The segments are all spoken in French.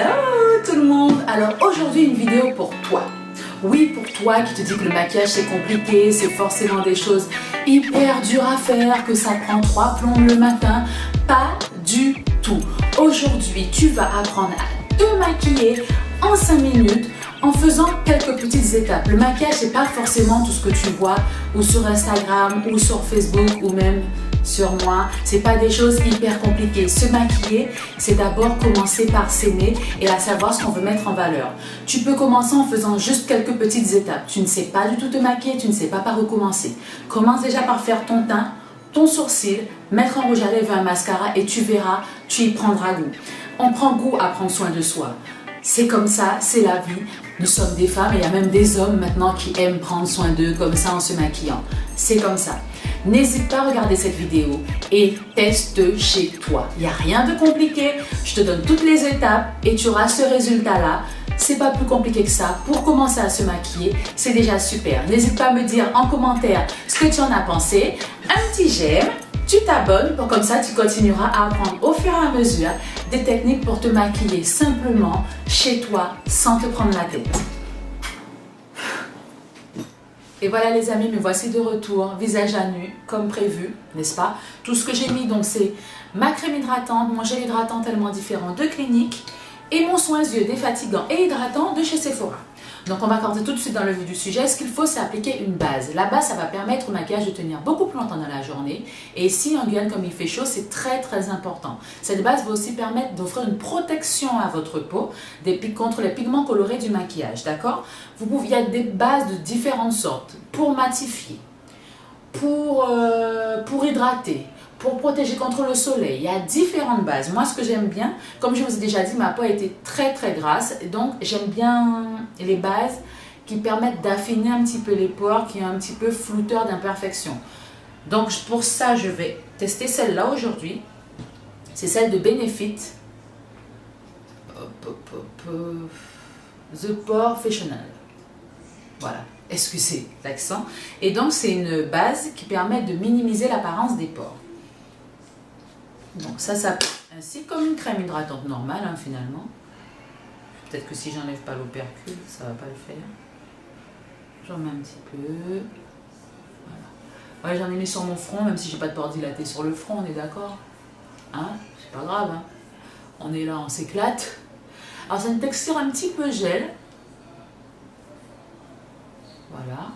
Hello tout le monde. Alors aujourd'hui une vidéo pour toi. Oui, pour toi qui te dis que le maquillage c'est compliqué, c'est forcément des choses hyper dures à faire, que ça prend 3 plombes le matin. Pas du tout. Aujourd'hui tu vas apprendre à te maquiller en 5 minutes en faisant quelques petites étapes. Le maquillage c'est pas forcément tout ce que tu vois ou sur Instagram ou sur Facebook ou même sur moi, c'est pas des choses hyper compliquées. Se maquiller, c'est d'abord commencer par s'aimer et à savoir ce qu'on veut mettre en valeur. Tu peux commencer en faisant juste quelques petites étapes. Tu ne sais pas du tout te maquiller, tu ne sais pas par où commencer. Commence déjà par faire ton teint, ton sourcil, mettre un rouge à lèvres et un mascara et tu verras, tu y prendras goût. On prend goût à prendre soin de soi. C'est comme ça, c'est la vie. Nous sommes des femmes et il y a même des hommes maintenant qui aiment prendre soin d'eux comme ça en se maquillant. C'est comme ça. N'hésite pas à regarder cette vidéo et teste chez toi. Il n'y a rien de compliqué. Je te donne toutes les étapes et tu auras ce résultat-là. C'est pas plus compliqué que ça. Pour commencer à se maquiller, c'est déjà super. N'hésite pas à me dire en commentaire ce que tu en as pensé. Un petit j'aime. Tu t'abonnes pour comme ça tu continueras à apprendre au fur et à mesure des techniques pour te maquiller simplement chez toi sans te prendre la tête. Et voilà les amis, me voici de retour, visage à nu, comme prévu, n'est-ce pas? Tout ce que j'ai mis, donc c'est ma crème hydratante, mon gel hydratant tellement différent de Clinique et mon soin yeux défatigant et hydratant de chez Sephora. Donc on va rentrer tout de suite dans le vif du sujet. Ce qu'il faut, c'est appliquer une base. La base, ça va permettre au maquillage de tenir beaucoup plus longtemps dans la journée. Et ici, en Guyane, comme il fait chaud, c'est très important. Cette base va aussi permettre d'offrir une protection à votre peau contre les pigments colorés du maquillage, d'accord? Il y a des bases de différentes sortes. Pour matifier, pour hydrater, pour protéger contre le soleil. Il y a différentes bases. Moi, ce que j'aime bien, comme je vous ai déjà dit, ma peau a été très grasse. Donc, j'aime bien les bases qui permettent d'affiner un petit peu les pores, qui ont un petit peu flouteur d'imperfection. Donc, pour ça, je vais tester celle-là aujourd'hui. C'est celle de Benefit. The Porefessional. Voilà. Excusez l'accent. Et donc, c'est une base qui permet de minimiser l'apparence des pores. Donc ça ainsi comme une crème hydratante normale hein, finalement. Peut-être que si j'enlève pas l'opercule, ça va pas le faire. J'en mets un petit peu. Voilà. Ouais, j'en ai mis sur mon front, même si j'ai pas de pores dilatés sur le front, on est d'accord? Hein? C'est pas grave, hein? On est là, on s'éclate. Alors c'est une texture un petit peu gel. Voilà.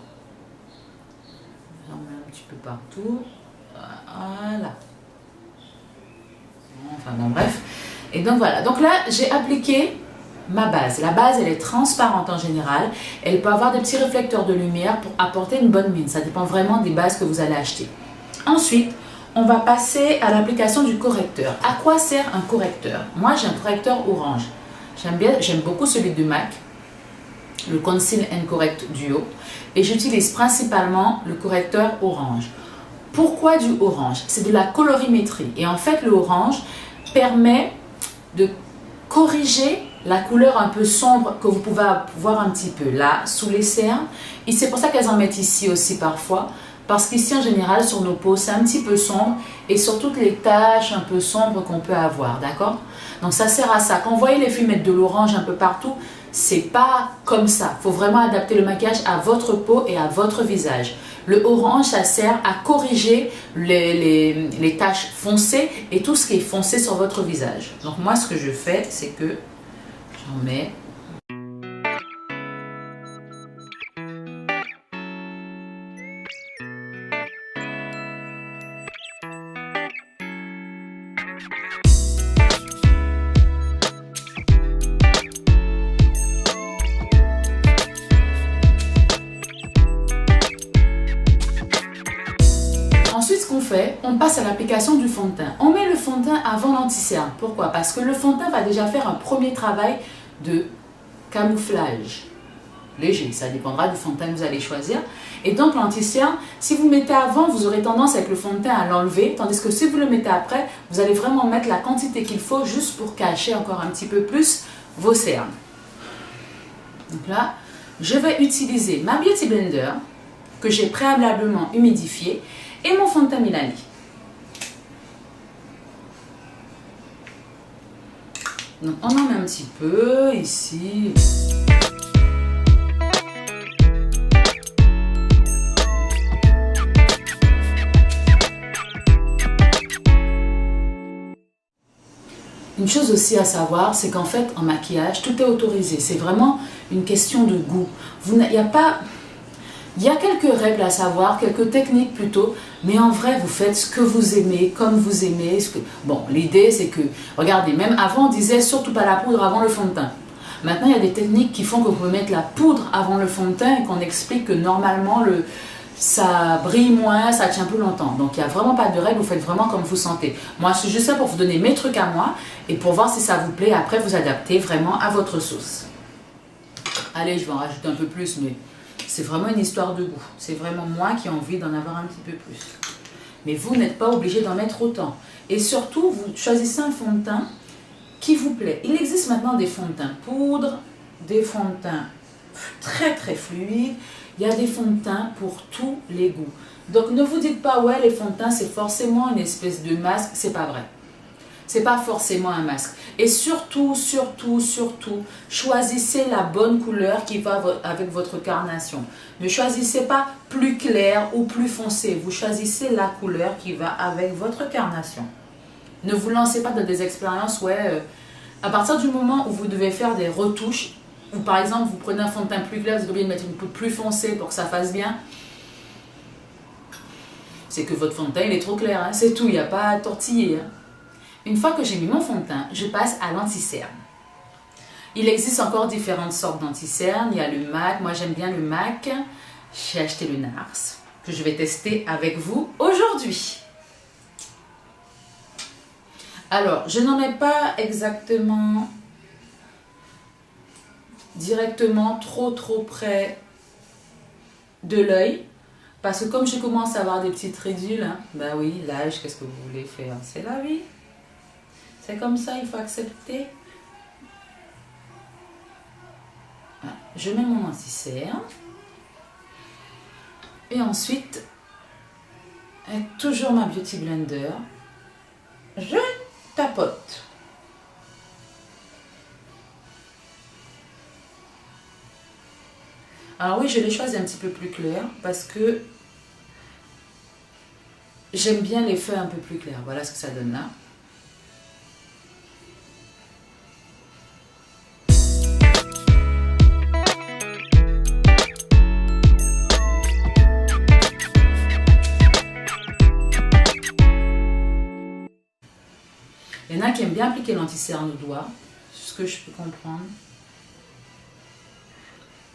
J'en mets un petit peu partout. Voilà. Enfin bon bref, et donc voilà, donc là j'ai appliqué ma base. La base elle est transparente en général, elle peut avoir des petits réflecteurs de lumière pour apporter une bonne mine, ça dépend vraiment des bases que vous allez acheter. Ensuite on va passer à l'application du correcteur. À quoi sert un correcteur? Moi j'ai un correcteur orange, j'aime beaucoup celui de MAC, le Conceal and Correct Duo, et j'utilise principalement le correcteur orange. Pourquoi du orange? C'est de la colorimétrie. Et en fait, le orange permet de corriger la couleur un peu sombre que vous pouvez voir un petit peu là, sous les cernes. Et c'est pour ça qu'elles en mettent ici aussi parfois. Parce qu'ici, en général, sur nos peaux, c'est un petit peu sombre. Et sur toutes les taches un peu sombres qu'on peut avoir, d'accord? Donc ça sert à ça. Quand vous voyez les filles mettre de l'orange un peu partout, c'est pas comme ça. Il faut vraiment adapter le maquillage à votre peau et à votre visage. Le orange, ça sert à corriger les taches foncées et tout ce qui est foncé sur votre visage. Donc moi, ce que je fais, c'est que j'en mets. Ensuite, ce qu'on fait, on passe à l'application du fond de teint. On met le fond de teint avant l'anti-cerne. Pourquoi? Parce que le fond de teint va déjà faire un premier travail de camouflage. Léger, ça dépendra du fond de teint que vous allez choisir. Et donc l'anti-cerne, si vous le mettez avant, vous aurez tendance avec le fond de teint à l'enlever. Tandis que si vous le mettez après, vous allez vraiment mettre la quantité qu'il faut juste pour cacher encore un petit peu plus vos cernes. Donc là, je vais utiliser ma Beauty Blender que j'ai préalablement humidifié et mon fond de teint Milani. Donc on en met un petit peu ici. Une chose aussi à savoir, c'est qu'en fait, en maquillage, tout est autorisé. C'est vraiment une question de goût. Il y a quelques règles à savoir, quelques techniques plutôt, mais en vrai, vous faites ce que vous aimez, comme vous aimez. Bon, l'idée, c'est que, regardez, même avant, on disait surtout pas la poudre avant le fond de teint. Maintenant, il y a des techniques qui font que vous pouvez mettre la poudre avant le fond de teint et qu'on explique que normalement, ça brille moins, ça tient plus longtemps. Donc, il n'y a vraiment pas de règle, vous faites vraiment comme vous sentez. Moi, je suis juste là pour vous donner mes trucs à moi et pour voir si ça vous plaît. Après, vous adaptez vraiment à votre sauce. Allez, je vais en rajouter un peu plus, mais c'est vraiment une histoire de goût. C'est vraiment moi qui ai envie d'en avoir un petit peu plus. Mais vous n'êtes pas obligé d'en mettre autant. Et surtout, vous choisissez un fond de teint qui vous plaît. Il existe maintenant des fonds de teint poudre, des fonds de teint très très fluides. Il y a des fonds de teint pour tous les goûts. Donc ne vous dites pas, ouais, les fonds de teint c'est forcément une espèce de masque. C'est pas vrai. C'est pas forcément un masque. Et surtout, choisissez la bonne couleur qui va avec votre carnation. Ne choisissez pas plus clair ou plus foncé. Vous choisissez la couleur qui va avec votre carnation. Ne vous lancez pas dans des expériences, à partir du moment où vous devez faire des retouches, ou par exemple, vous prenez un fond de teint plus clair, vous êtes obligé de mettre une poudre plus foncée pour que ça fasse bien. C'est que votre fond de teint, il est trop clair, hein, c'est tout, il n'y a pas à tortiller. Hein. Une fois que j'ai mis mon fond de teint, je passe à l'anti-cerne. Il existe encore différentes sortes d'anti-cerne. Il y a le MAC, moi j'aime bien le MAC. J'ai acheté le NARS, que je vais tester avec vous aujourd'hui. Alors, je n'en mets pas exactement directement trop près de l'œil. Parce que comme je commence à avoir des petites ridules, hein, bah oui, l'âge, qu'est-ce que vous voulez faire? C'est la vie. C'est comme ça, il faut accepter. Voilà. Je mets mon anti-cerne. Et ensuite, avec toujours ma Beauty Blender, je tapote. Alors oui, je l'ai choisi un petit peu plus clair parce que j'aime bien les feuilles un peu plus clairs. Voilà ce que ça donne là. Il y en a qui aiment bien appliquer l'anti-cerne au doigt, c'est ce que je peux comprendre.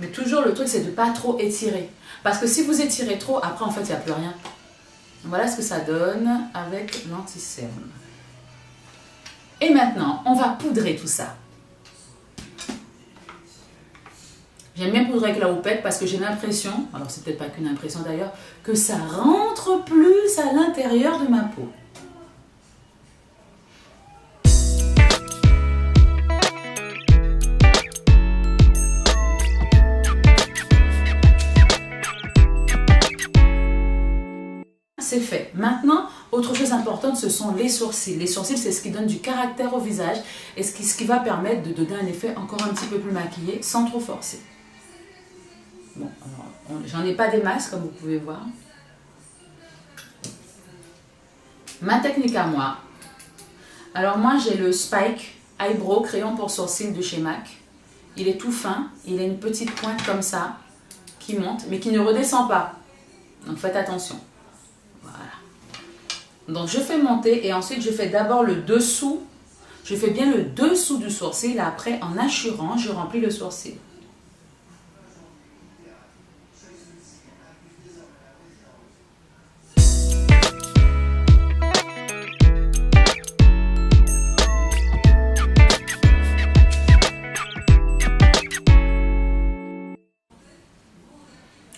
Mais toujours le truc c'est de ne pas trop étirer. Parce que si vous étirez trop, après en fait il n'y a plus rien. Voilà ce que ça donne avec l'anti-cerne. Et maintenant, on va poudrer tout ça. J'aime bien poudrer avec la houppette parce que j'ai l'impression, alors c'est peut-être pas qu'une impression d'ailleurs, que ça rentre plus à l'intérieur de ma peau. C'est fait. Maintenant, autre chose importante, ce sont les sourcils. Les sourcils, c'est ce qui donne du caractère au visage et ce qui va permettre de donner un effet encore un petit peu plus maquillé sans trop forcer. Bon, alors, j'en ai pas des masses comme vous pouvez voir. Ma technique à moi. Alors moi, j'ai le Spike Eyebrow crayon pour sourcils de chez MAC. Il est tout fin, il a une petite pointe comme ça qui monte, mais qui ne redescend pas. Donc faites attention. Donc je fais monter et ensuite je fais d'abord le dessous. Je fais bien le dessous du sourcil. Après, en hachurant, je remplis le sourcil.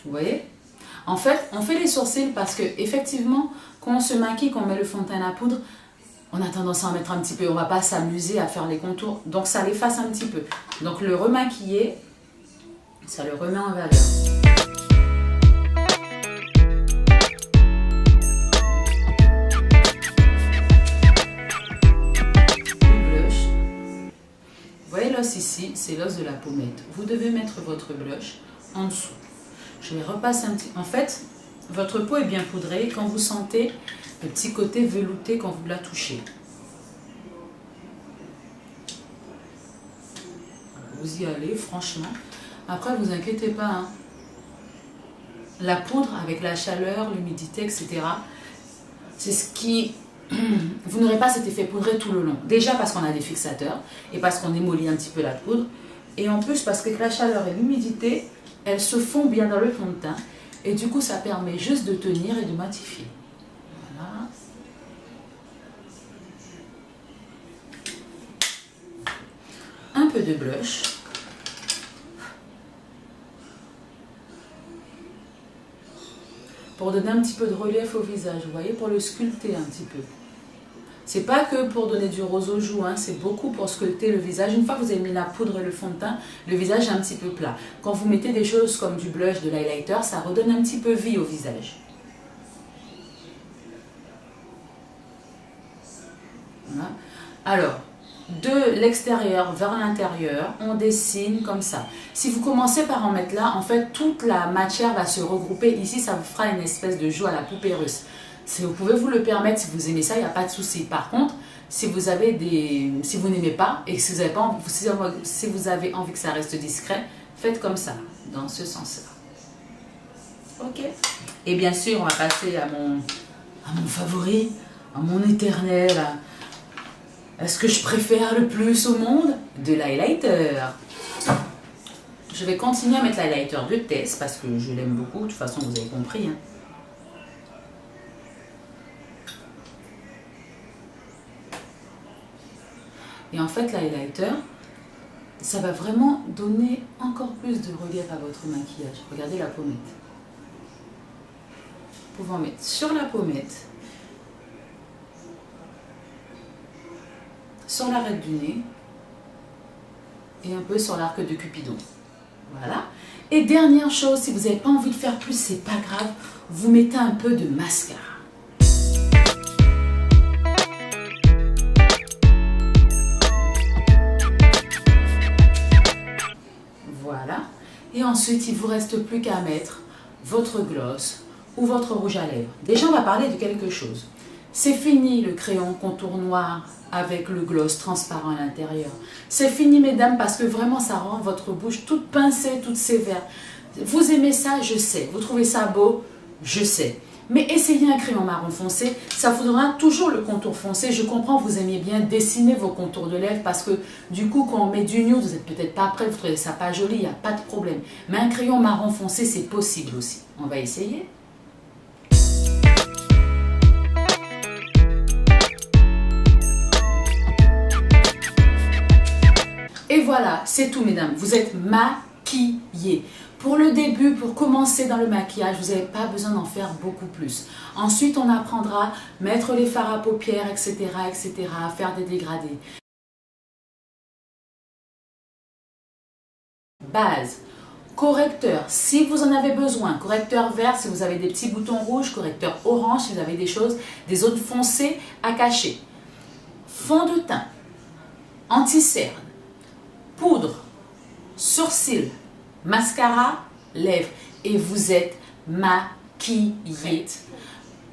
Vous voyez? En fait, on fait les sourcils parce que effectivement, quand on se maquille, qu'on met le fond de teint à la poudre, on a tendance à en mettre un petit peu. On ne va pas s'amuser à faire les contours. Donc ça l'efface un petit peu. Donc le remaquiller, ça le remet en valeur. Le blush. l'os ici, c'est l'os de la pommette. Vous devez mettre votre blush en dessous. Je vais repasser un petit... En fait, votre peau est bien poudrée quand vous sentez le petit côté velouté quand vous la touchez. Vous y allez, franchement. Après, vous inquiétez pas. Hein. La poudre, avec la chaleur, l'humidité, etc., c'est ce qui... Vous n'aurez pas cet effet poudré tout le long. Déjà parce qu'on a des fixateurs et parce qu'on émollit un petit peu la poudre. Et en plus parce que la chaleur et l'humidité, elles se font bien dans le fond de teint. Et du coup, ça permet juste de tenir et de matifier. Voilà. Un peu de blush. Pour donner un petit peu de relief au visage, vous voyez, pour le sculpter un petit peu. C'est pas que pour donner du rose aux joues, hein, c'est beaucoup pour sculpter le visage. Une fois que vous avez mis la poudre et le fond de teint, le visage est un petit peu plat. Quand vous mettez des choses comme du blush, de l'highlighter, ça redonne un petit peu vie au visage. Voilà. Alors, de l'extérieur vers l'intérieur, on dessine comme ça. Si vous commencez par en mettre là, en fait, toute la matière va se regrouper. Ici, ça vous fera une espèce de joue à la poupée russe. Si vous pouvez vous le permettre, si vous aimez ça, il n'y a pas de souci. Par contre, si vous n'aimez pas et que si vous avez envie que ça reste discret, faites comme ça, dans ce sens-là. Ok. Et bien sûr, on va passer à mon favori, à mon éternel... Ce que je préfère le plus au monde, de l'highlighter. Je vais continuer à mettre l'highlighter de Tess parce que je l'aime beaucoup. De toute façon, vous avez compris. Hein. Et en fait, l'highlighter, ça va vraiment donner encore plus de relief à votre maquillage. Regardez la pommette. Vous pouvez en mettre sur la pommette. Sur l'arête du nez et un peu sur l'arc de Cupidon. Voilà. Et dernière chose, si vous n'avez pas envie de faire plus, c'est pas grave, vous mettez un peu de mascara. Voilà. Et ensuite, il ne vous reste plus qu'à mettre votre gloss ou votre rouge à lèvres. Déjà, on va parler de quelque chose. C'est fini le crayon contour noir avec le gloss transparent à l'intérieur. C'est fini, mesdames, parce que vraiment, ça rend votre bouche toute pincée, toute sévère. Vous aimez ça, je sais. Vous trouvez ça beau, je sais. Mais essayez un crayon marron foncé, ça vous donnera toujours le contour foncé. Je comprends, vous aimez bien dessiner vos contours de lèvres parce que du coup, quand on met du nude, vous n'êtes peut-être pas prêt, vous trouvez ça pas joli, il n'y a pas de problème. Mais un crayon marron foncé, c'est possible aussi. On va essayer. Et voilà, c'est tout, mesdames. Vous êtes maquillées. Pour le début, pour commencer dans le maquillage, vous n'avez pas besoin d'en faire beaucoup plus. Ensuite, on apprendra à mettre les fards à paupières, etc., à faire des dégradés. Base. Correcteur, si vous en avez besoin. Correcteur vert, si vous avez des petits boutons rouges. Correcteur orange, si vous avez des zones foncées à cacher. Fond de teint. Anti-cerne. Poudre. Sourcils. Mascara, lèvres. Et vous êtes maquillée.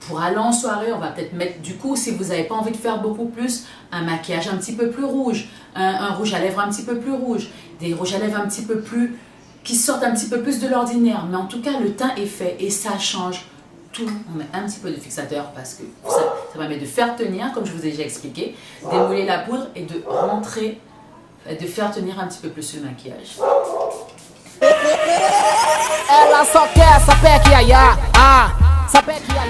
Pour aller en soirée, on va peut-être mettre, du coup, si vous n'avez pas envie de faire beaucoup plus, un maquillage un petit peu plus rouge, un rouge à lèvres un petit peu plus rouge, des rouges à lèvres un petit peu plus, qui sortent un petit peu plus de l'ordinaire. Mais en tout cas, le teint est fait et ça change tout. On met un petit peu de fixateur parce que ça permet de faire tenir, comme je vous ai déjà expliqué, démouler la poudre et de rentrer, de faire tenir un petit peu plus le maquillage.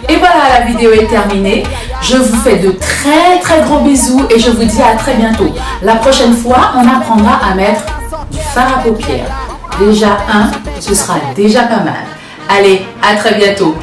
Et voilà, la vidéo est terminée. Je vous fais de très très gros bisous et je vous dis à très bientôt. La prochaine fois, on apprendra à mettre du fard à paupières. Déjà un, ce sera déjà pas mal. Allez, à très bientôt.